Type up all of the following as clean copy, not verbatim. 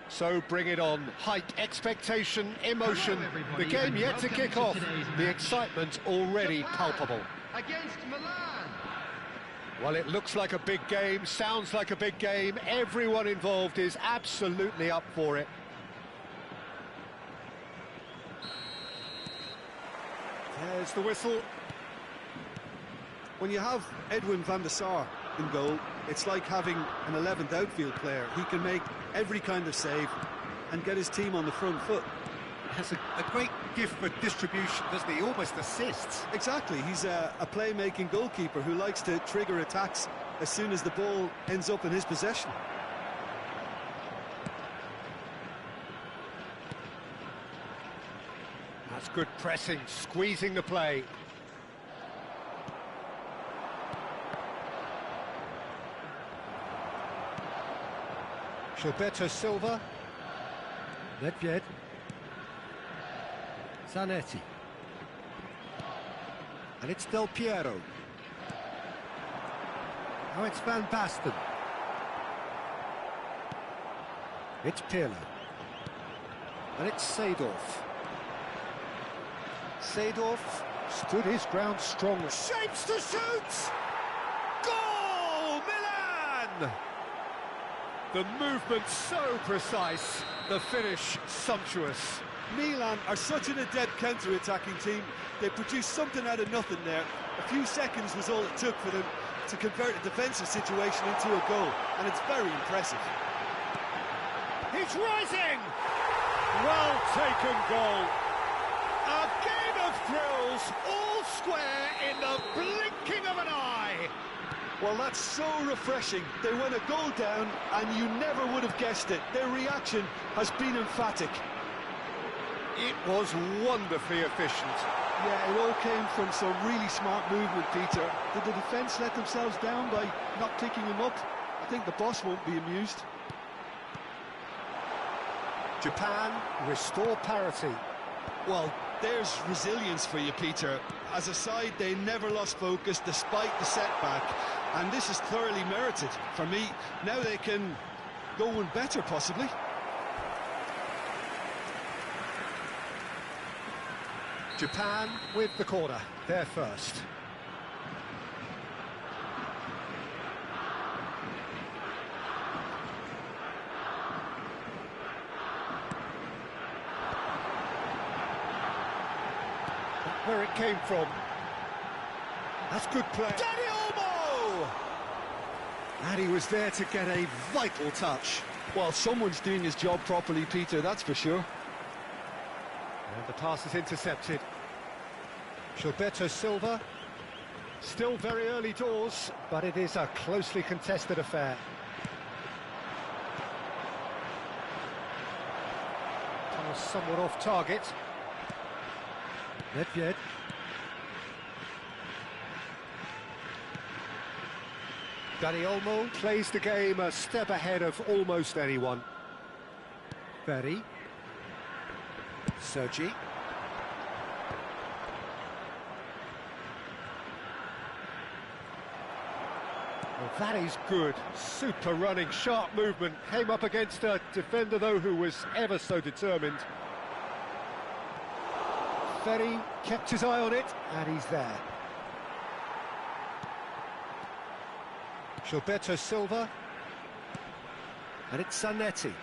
So bring it on. Hype, expectation, emotion. The game yet to kick off. The excitement already palpable. Against Milan. Well, it looks like a big game, sounds like a big game. Everyone involved is absolutely up for it. There's the whistle. When you have Edwin van der Sar in goal, it's like having an 11th outfield player. He can make every kind of save and get his team on the front foot. Has a great gift for distribution, doesn't he? Almost assists. Exactly, he's a playmaking goalkeeper who likes to trigger attacks as soon as the ball ends up in his possession. That's good pressing, squeezing the play. Gilberto Silva. Nedved. Zanetti. And it's Del Piero. Now it's Van Basten. It's Pirlo. And it's Seedorf. Seedorf stood his ground strongly. Shapes to shoot! Goal! Milan! The movement so precise, the finish sumptuous. Milan are such an adept counter-attacking team. They produced something out of nothing there. A few seconds was all it took for them to convert a defensive situation into a goal, and it's very impressive. He's rising! Well taken goal. A game of thrills, all square in the blinking of an eye. Well, that's so refreshing. They went a goal down, and you never would have guessed it. Their reaction has been emphatic. It was wonderfully efficient. Yeah, it all came from some really smart movement, Peter. Did the defence let themselves down by not picking him up? I think the boss won't be amused. Japan restore parity. Well, there's resilience for you, Peter. As a side, they never lost focus despite the setback, and this is thoroughly merited. For me, now they can go one better, possibly. Japan with the corner, they're first. Where it came from. That's good play. Dani Olmo! And he was there to get a vital touch. Well, someone's doing his job properly, Peter, that's for sure. And the pass is intercepted. Gilberto Silva. Still very early doors, but it is a closely contested affair. Pass somewhat off target. Nedved. Dani Olmo plays the game a step ahead of almost anyone. Berry. Sergi. Well, that is good. Super running, sharp movement. Came up against a defender, though, who was ever so determined. Ferry kept his eye on it, and he's there. Gilberto Silva. And it's Zanetti.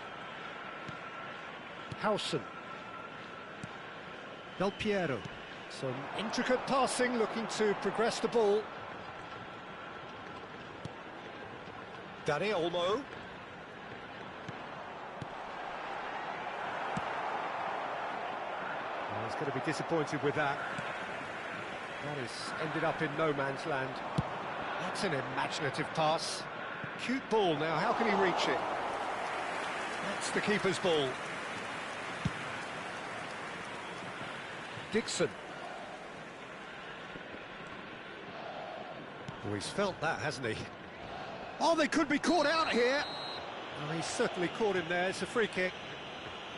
Howson. Del Piero. Some intricate passing, looking to progress the ball. Dani Olmo. Oh, he's going to be disappointed with that. That has ended up in no man's land. That's an imaginative pass. Cute ball now, how can he reach it? That's the keeper's ball. Dixon. Oh, he's felt that, hasn't he? Oh, they could be caught out here. Well, he's certainly caught him there. It's a free kick.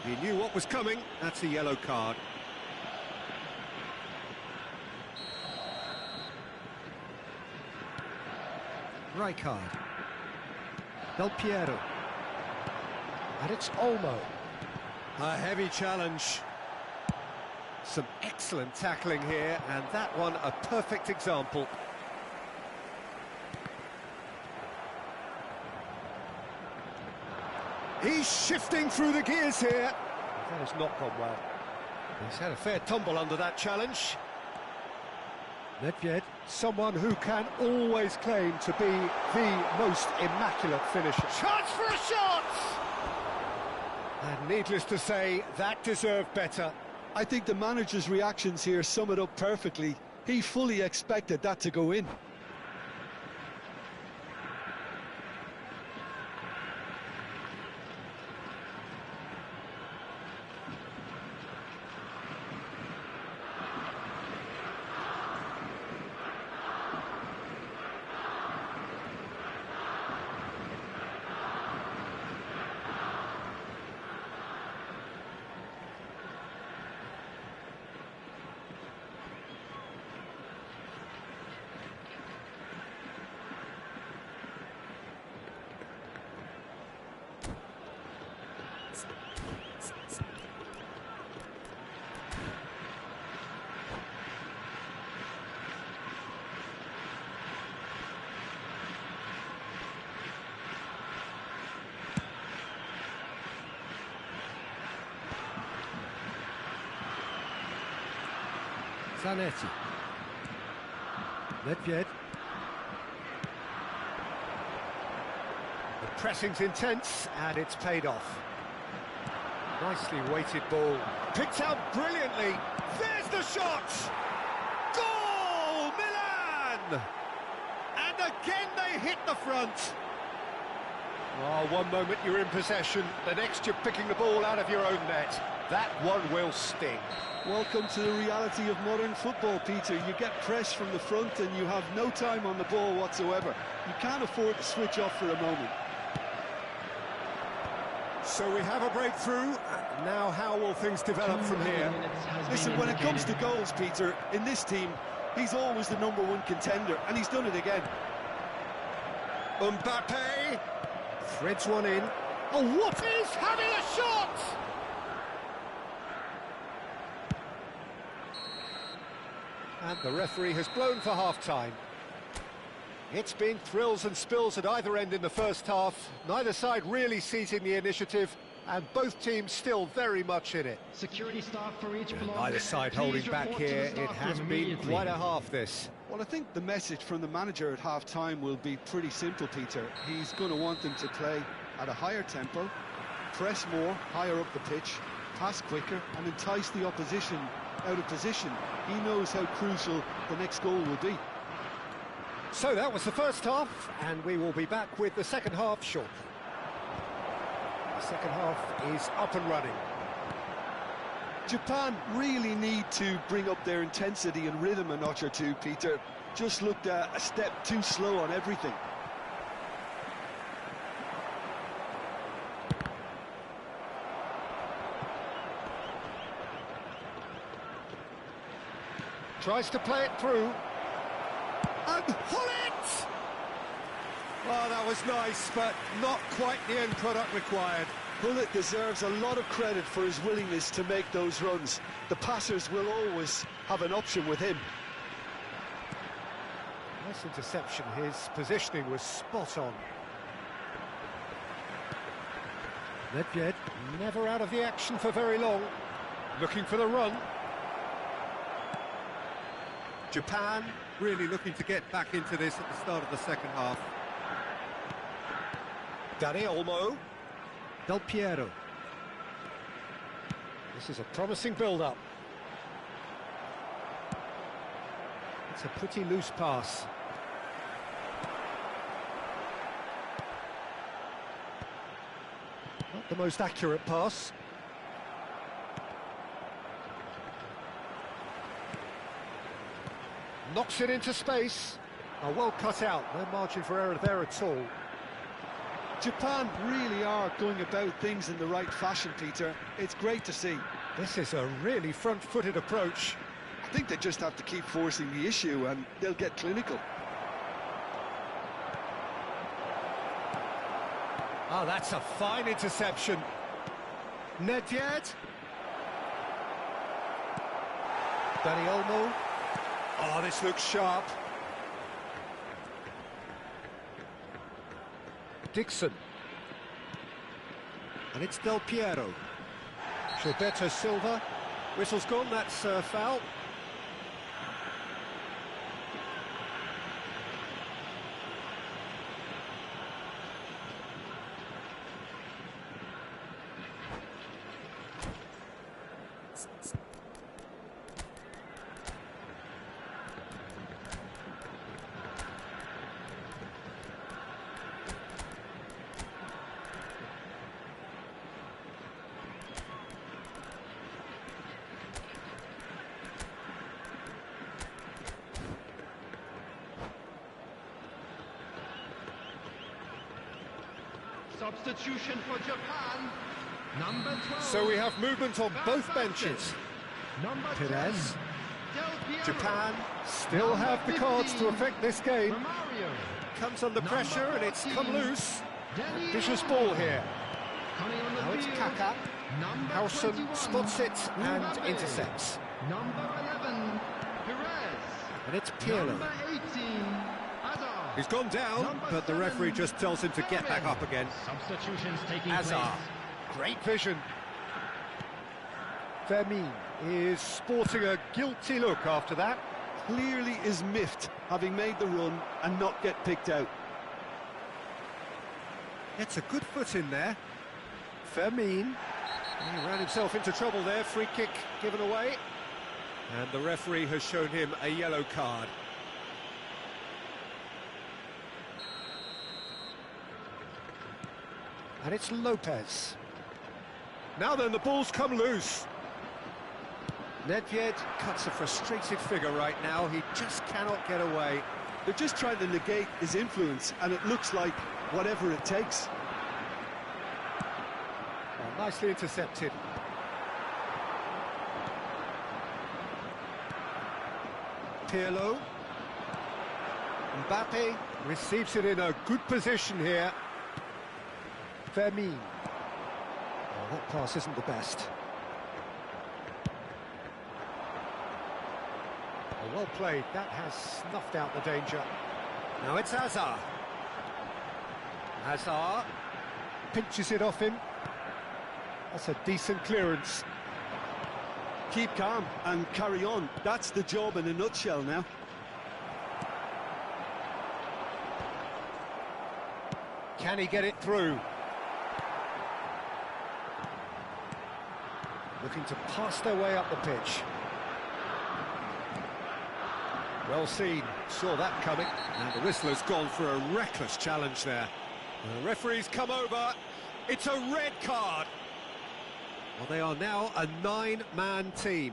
He knew what was coming. That's a yellow card. Rijkaard. Del Piero. And it's Olmo. A heavy challenge. Some excellent tackling here, and that one a perfect example. He's shifting through the gears here. That has not gone well. He's had a fair tumble under that challenge. Nedved, someone who can always claim to be the most immaculate finisher. Chance for a shot! And needless to say, that deserved better. I think the manager's reactions here sum it up perfectly. He fully expected that to go in. Zanetti. Nedved. The pressing's intense, and it's paid off. Nicely weighted ball. Picked out brilliantly. There's the shot! Goal! Milan! And again they hit the front. Oh, one moment you're in possession, the next you're picking the ball out of your own net. That one will sting. Welcome to the reality of modern football, Peter. You get press from the front and you have no time on the ball whatsoever. You can't afford to switch off for a moment. So we have a breakthrough. Now how will things develop from here? Listen, when it comes to goals, Peter, in this team, he's always the #1 contender, and he's done it again. Mbappe threads one in. Oh, what is having a shot? And the referee has blown for half-time. It's been thrills and spills at either end in the first half. Neither side really seizing the initiative, and both teams still very much in it. Security staff for each block. Neither side holding back here. It has been quite a half, this. Well, I think the message from the manager at half-time will be pretty simple, Peter. He's going to want them to play at a higher tempo, press more, higher up the pitch, pass quicker, and entice the opposition out of position. He knows how crucial the next goal will be. So that was the first half, and we will be back with the second half shortly. The second half is up and running. Japan really need to bring up their intensity and rhythm a notch or two, Peter. Just looked a step too slow on everything. Tries to play it through. And Hullet! Oh, that was nice, but not quite the end product required. Bullet deserves a lot of credit for his willingness to make those runs. The passers will always have an option with him. Nice interception. His positioning was spot on. Nedved never out of the action for very long. Looking for the run. Japan really looking to get back into this at the start of the second half. Dani Olmo. Del Piero. This is a promising build-up. It's a pretty loose pass. Not the most accurate pass. Knocks it into space. Oh, well cut out. No margin for error there at all. Japan really are going about things in the right fashion, Peter. It's great to see. This is a really front-footed approach. I think they just have to keep forcing the issue and they'll get clinical. Oh, that's a fine interception. Nedved. Dani Olmo. Oh, this looks sharp. Dixon. And it's Del Piero. Gilberto Silva. Whistle's gone, that's foul. Substitution for Japan. Number 12. So we have movement on both benches. Number Perez. 10, Del Piero. Japan still have the cards to affect this game. Romario. Comes under pressure and it's come 14, loose. Daniel Vicious Olmo. ball here. Coming on the Now it's field, Kaká. Number Howson 21, spots it and Mbappe. intercepts. Number 11, Perez. And it's Pirlo. Number 18, Hazard. He's gone down, Number but the referee 7, just tells him to get back up again. Substitutions taking Hazard. place. Great vision. Fermin is sporting a guilty look after that. Clearly is miffed, having made the run and not get picked out. Gets a good foot in there. Fermin. He ran himself into trouble there. Free kick given away. And the referee has shown him a yellow card. And it's Lopez. Now then, the ball's come loose. Nedved cuts a frustrated figure right now. He just cannot get away. They're just trying to negate his influence, and it looks like whatever it takes. Oh, nicely intercepted. Pirlo. Mbappe receives it in a good position here. Fermin. Oh, that pass isn't the best. Oh, well played. That has snuffed out the danger. Now it's Hazard. Hazard pinches it off him. That's a decent clearance. Keep calm and carry on. That's the job in a nutshell now. Can he get it through? Looking to pass their way up the pitch. Well seen, saw that coming. And the whistler's gone for a reckless challenge there. The referee's come over. It's a red card. Well, they are now a 9-man team.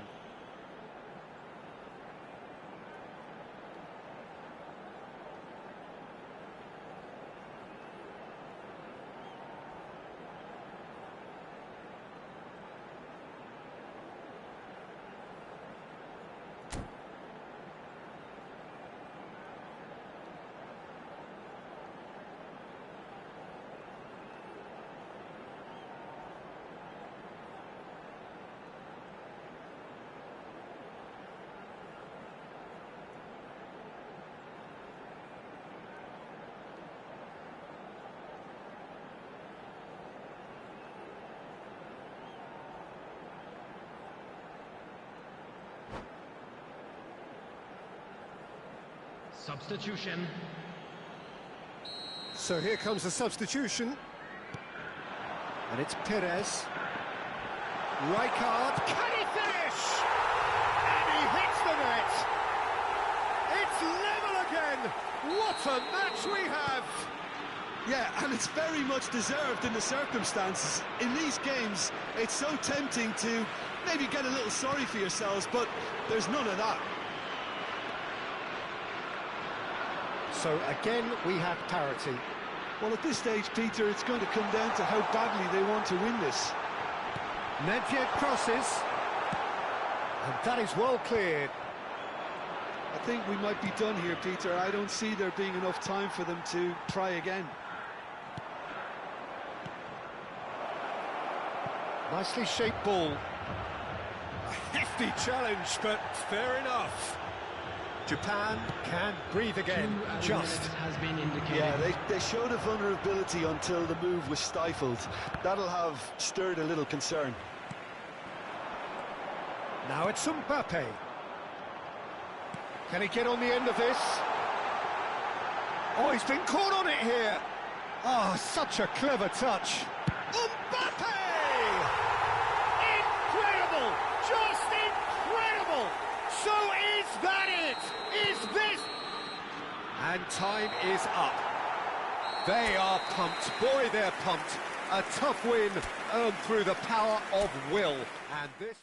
Substitution. So here comes the substitution. And it's Perez. Rijkaard. Can he finish? And he hits the net. It's level again. What a match we have. Yeah, and it's very much deserved in the circumstances. In these games, it's so tempting to maybe get a little sorry for yourselves, but there's none of that. So again, we have parity. Well, at this stage, Peter, it's going to come down to how badly they want to win this. Nedved crosses. And that is well cleared. I think we might be done here, Peter. I don't see there being enough time for them to try again. Nicely shaped ball. A hefty challenge, but fair enough. Japan can breathe again, just. Has been indicated. Yeah, they showed a vulnerability until the move was stifled. That'll have stirred a little concern. Now it's Mbappe. Can he get on the end of this? Oh, he's been caught on it here. Oh, such a clever touch. Mbappe! Incredible! Just incredible! So is that it? Is this... And time is up. They are pumped. Boy, they're pumped. A tough win earned through the power of will. And this...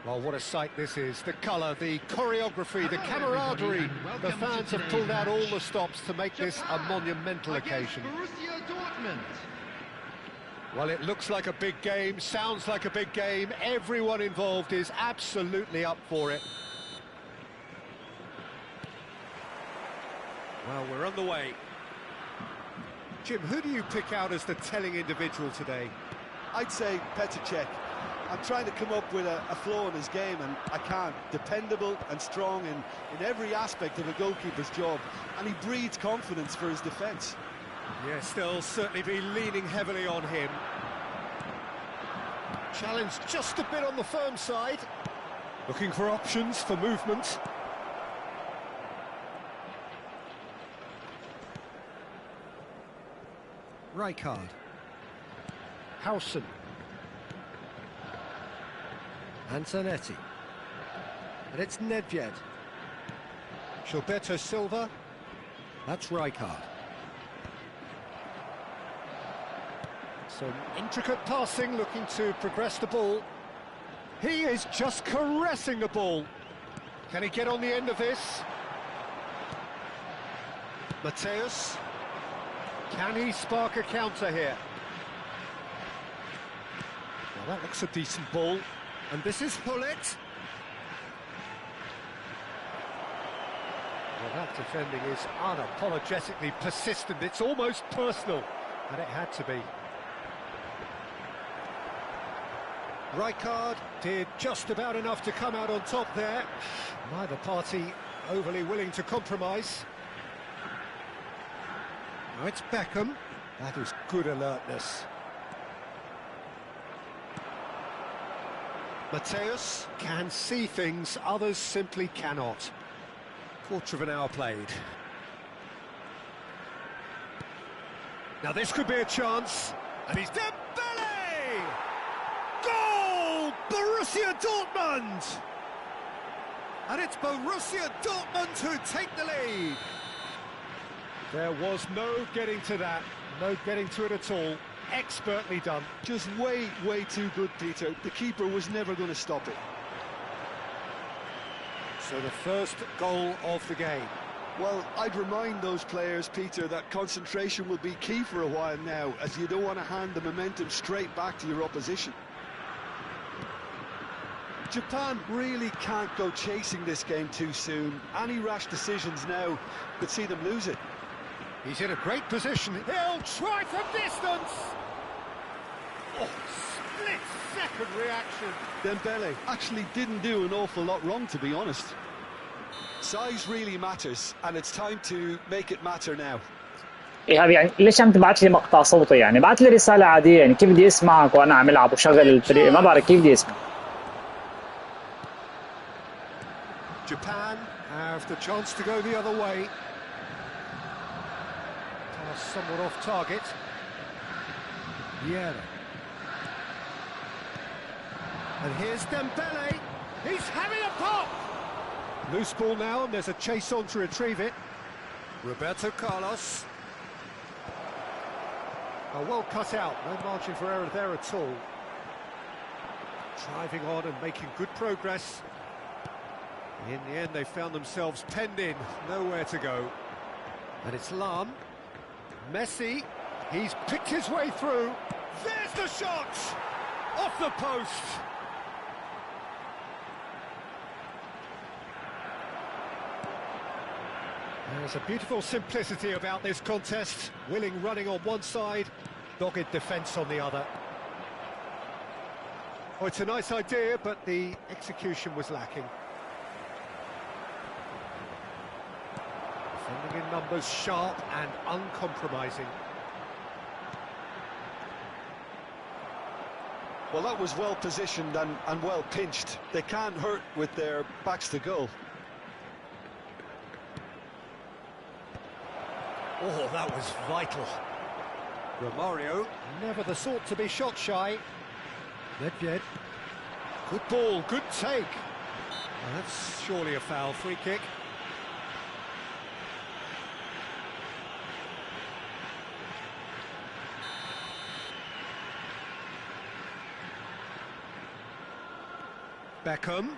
Well, what a sight this is. The colour, the choreography, the camaraderie. The fans have pulled out all the stops to make this a monumental occasion. Borussia Dortmund. Well, it looks like a big game, sounds like a big game. Everyone involved is absolutely up for it. Well, we're on the way. Jim, who do you pick out as the telling individual today? I'd say Petr Cech. I'm trying to come up with a flaw in his game, and I can't. Dependable and strong in every aspect of a goalkeeper's job, and he breeds confidence for his defence. Yes, they'll certainly be leaning heavily on him. Challenge just a bit on the firm side. Looking for options for movement. Rijkaard. Howson. Antonetti. And it's Nedved. Gilberto Silva. That's Rijkaard. Some intricate passing, looking to progress the ball. He is just caressing the ball. Can he get on the end of this? Mateus. Can he spark a counter here? Well, that looks a decent ball. And this is Hullet. Well, that defending is unapologetically persistent. It's almost personal. And it had to be. Rijkaard did just about enough to come out on top there. Neither party overly willing to compromise. Now it's Beckham. That is good alertness. Mateus can see things others simply cannot. Quarter of an hour played. Now this could be a chance. And he's Dembele! Goal! Borussia Dortmund! And it's Borussia Dortmund who take the lead. There was no getting to that, no getting to it at all. Expertly done. Just way too good, Peter. The keeper was never going to stop it. So the first goal of the game. Well, I'd remind those players, Peter, that concentration will be key for a while now, as you don't want to hand the momentum straight back to your opposition. Japan really can't go chasing this game too soon. Any rash decisions now could see them lose it. He's in a great position. He'll try from distance. Oh, split-second reaction. Dembele actually didn't do an awful lot wrong, to be honest. Size really matters, and it's time to make it matter now. ايهاب يعني ليش عم تبعت لي مقطع صوتي؟ يعني بعت لي رسالة عادية، يعني كيف بدي اسمعك وانا عم العب وشغل الفريق؟ ما بعرف كيف بدي اسمع. Japan have the chance to go the other way. Somewhat off target. Yeah. And here's Dembele. He's having a pop. Loose ball now, and there's a chase on to retrieve it. Roberto Carlos. Oh, well cut out. No margin for error there at all. Driving on and making good progress. In the end, they found themselves penned in. Nowhere to go. And it's Lam. Messi, he's picked his way through. There's the shot! Off the post! There's a beautiful simplicity about this contest. Willing running on one side, dogged defence on the other. Oh, it's a nice idea, but the execution was lacking. Defending in numbers, sharp and uncompromising. Well, that was well positioned and well pinched. They can't hurt with their backs to goal. Oh, that was vital. Romario, never the sort to be shot shy. Nedved. Good ball, good take. Well, that's surely a foul. Free kick. Beckham.